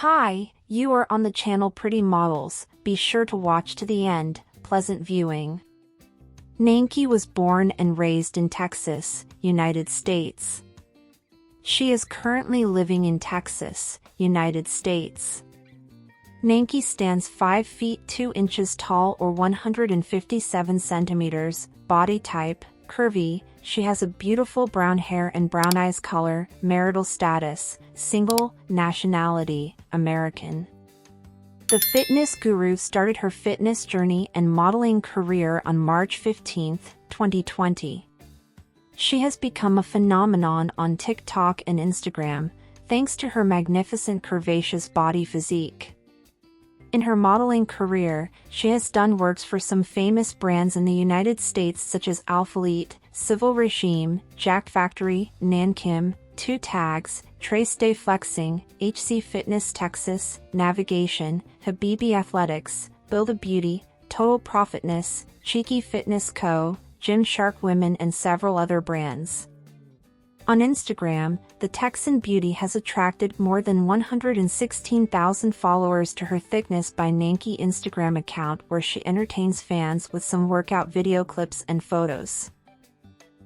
Hi, you are on the channel Pretty Models. Be sure to watch to the end. Pleasant viewing. Nanki was born and raised in Texas, United States. She is currently living in Texas, United States. Nanki stands 5 feet 2 inches tall or 157 centimeters, body type, curvy. She has a beautiful brown hair and brown eyes. Color, marital status, single, nationality, American. The fitness guru started her fitness journey and modeling career on March 15, 2020. She has become a phenomenon on TikTok and Instagram, thanks to her magnificent curvaceous body physique. In her modeling career, she has done works for some famous brands in the United States such as Alphalete, Civil Regime, Jack Factory, Nanki, Two Tags, Trace Day Flexing, HC Fitness Texas, Navigation, Habibi Athletics, Build a Beauty, Total Profitness, Cheeky Fitness Co., Gymshark Women and several other brands. On Instagram, the Texan beauty has attracted more than 116,000 followers to her Thickness by Nanki Instagram account, where she entertains fans with some workout video clips and photos.